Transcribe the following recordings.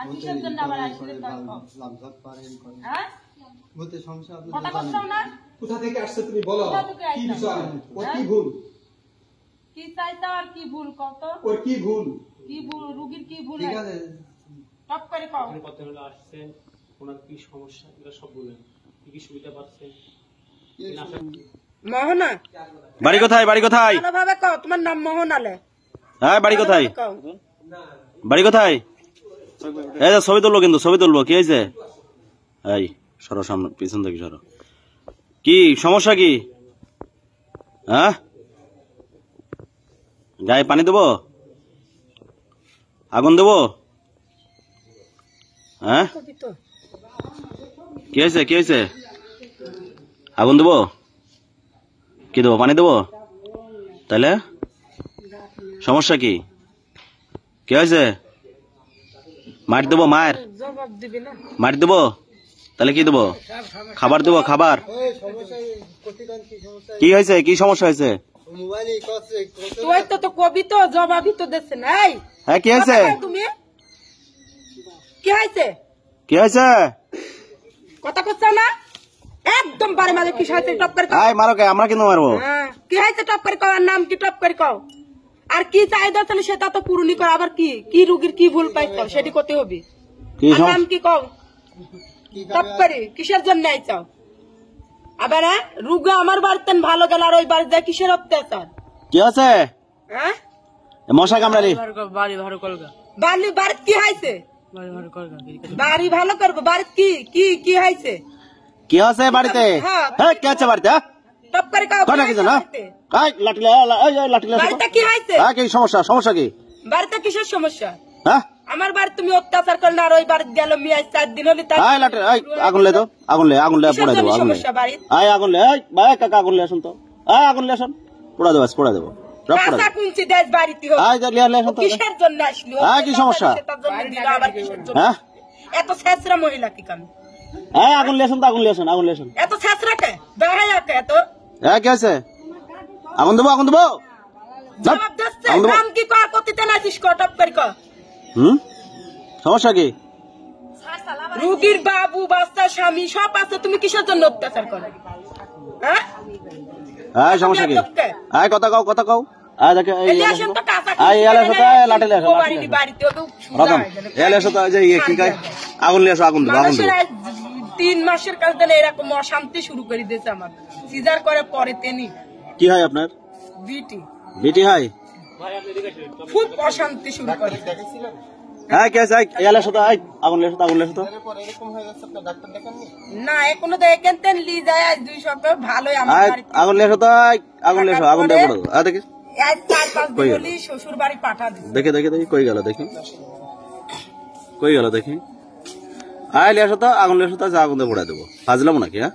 আর কিসের জন্য আবার আইছিলেন হ্যাঁ বলতে সমস্যা আপনি কথা বলছো না কোথা থেকে আসছে তুমি বলো কি বিষয় ওর কি ভুল কি চাইতা আর কি ভুল কত ওর কি ভুল রোগীর কি ভুল ঠিক আছে টপ করে কও আপনি কত হলো আসছেন ওনার কি সমস্যা এগুলো সব বলেন কি সুবিধা পাচ্ছেন মোহনা বাড়ি কোথায় ভালোভাবে কও তোমার নাম মোহনালে হ্যাঁ বাড়ি কোথায় বাড়ি কোথায় এই যে ছবি তুলবো কিন্তু ছবি তুলবো কি হয়েছে এই সরো সামনে পিছন থেকে সরো কি সমস্যা কি হ্যাঁ গায়ে পানি দেবো আগুন দেবো হ্যাঁ কি হয়েছে আগুন দেবো কি দেবো পানি দেবো তাহলে সমস্যা কি কি হয়েছে মার দেবো মার দেবো তাহলে কি দেবো খাবার দেবো খাবার কি হয়েছে কি সমস্যা হয়েছে তুই তো কবি তো জবাবই তো দিচ্ছে নাই হ্যাঁ কি হয়েছে তুমি কি হয়েছে কথা করছ না একদম বারে মাঝে কি হয়েছে টপ করে আয় মারো কে আমরা কিন্তু মারবো কি হয়েছে টপ করে কও আর নাম কি টপ করে কও আর কি চাহিদা ছিল সেটা তো পূরণই কর আবার কি রোগীর কি ভুল পাইছো সেটি করতে হবে নাম কি কও টপ করে কিসের জন্য আইছাও আবার রোগী আমার বাড়িতে ভালো গেল আর ওই বাড়িতে কিসের অত্যাচার কি আছে হ্যাঁ মশা কামড়ালি বাড়ি ভালো করগা বাড়ি কি হয়েছে বাড়ি ভালো করবো বাড়ি কি হয়েছে কি আছে বাড়িতে হ্যাঁ কি আছে বাড়িতে টপ করে কাও কটা কি জানা লাঠি বাড়িতে কি হয়েছে কি সমস্যা কি বাড়িতে কিসের সমস্যা হ্যাঁ আমার বাড়ি তুমি অত্যাচার করলে আর ওই বাড়ি গেল মিয়া 4 দিন হলি লাঠি আগুন লে তো আগুন লে পোড়া দেবো আগুন লে কাকা আগুন লে আসুন তো আগুন লে আসুন পোড়া দেবো কাঁচা কুঞ্চি দেশ বাড়িতে কিসের জন্য আসলি কি সমস্যা হ্যাঁ এত ছেঁচড়া মহিলা কি কাম আগুন লে আসুন তো আগুন লে আসুন এত ছেঁচড়া কে বেড়াইয়া কে এত কি আছে আগুন দেবো জবাব দিচ্ছে নাম কি কর কতিতে নাচিস টপ করে কর সমস্যা কি রোগীর বাবু বাচ্চা স্বামী সব আছে তুমি কিসের জন্য অত্যাচার করো হ্যাঁ সমস্যা কি কথা কও দেখে আগুন নিয়ে আসো আগুন 3 মাসের কাজ দিলে এরকম অশান্তি শুরু করে দিয়েছে আমার সিজার করে পরে তেনি কি হয় আপনার বিটি হয় খুব অশান্তি শুরু করে না এখনো তো এখান লি যায় 2 সপ্তাহ ভালোই আগুন লেসো তো আগুন লেসো আগুন দিয়ে পড়ো দেখি 4-5 দিন হলি শ্বশুর বাড়ি পাঠা দিই দেখি কই গেল দেখি আয় লেসো তো আগুন লেসো তো আগুন দিয়ে পড়া দেবো ফাজলামো নাকি হ্যাঁ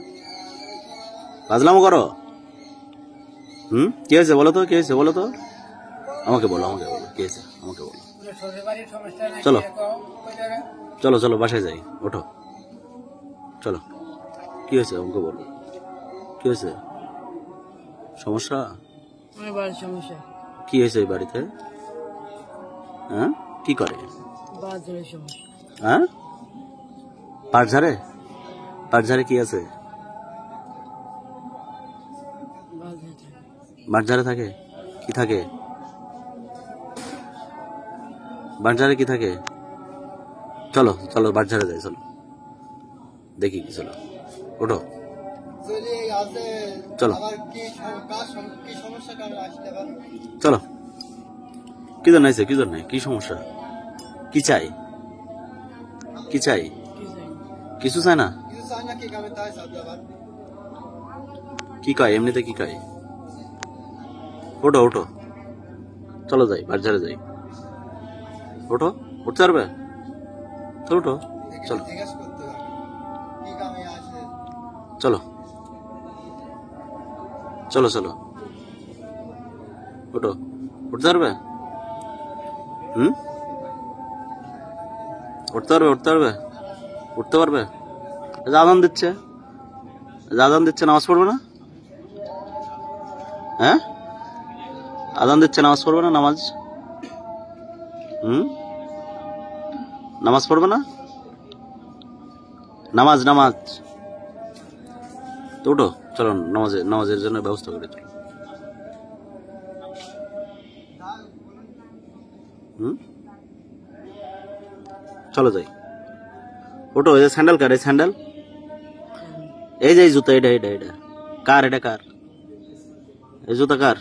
ফাজলামো করো কি হয়েছে বলো তো আমাকে বলো কি হয়েছে আমাকে বলো চলো বাসায় যাই ওঠো চলো কি হয়েছে আমাকে বলো কি হয়েছে সমস্যা কি হয়েছে এই বাড়িতে হ্যাঁ কি করে হ্যাঁ পাটঝাড়ে কি আছে বাটঝাড়ে থাকে কি থাকে বাটঝাড়ে কি থাকে চলো বাটঝাড়ে যাই চলো দেখি কি চলো ওঠো চলো কি জন্য আছে কি সমস্যা কি চাই কিছু চায় না কি কয় এমনিতে কি কয় ওঠো চলো যাই বাটঝাড়ে যাই উঠতে পারবে ওঠো চলো ওঠো উঠতে পারবে উঠতে পারবে আজান দিচ্ছে নামাজ পড়বে না হ্যাঁ আজান দিচ্ছে নামাজ পড়বে না নামাজ নামাজ পড়বে না? নামাজ নামাজ তো উঠো, চলো নামাজের জন্য ব্যবস্থা করে চলো। চলো যাই, ওটো। এই যে স্যান্ডেল কার? এই স্যান্ডেল, এই যে জুতা, এটা এটা এটা কার? এটা কার? এই জুতা কার?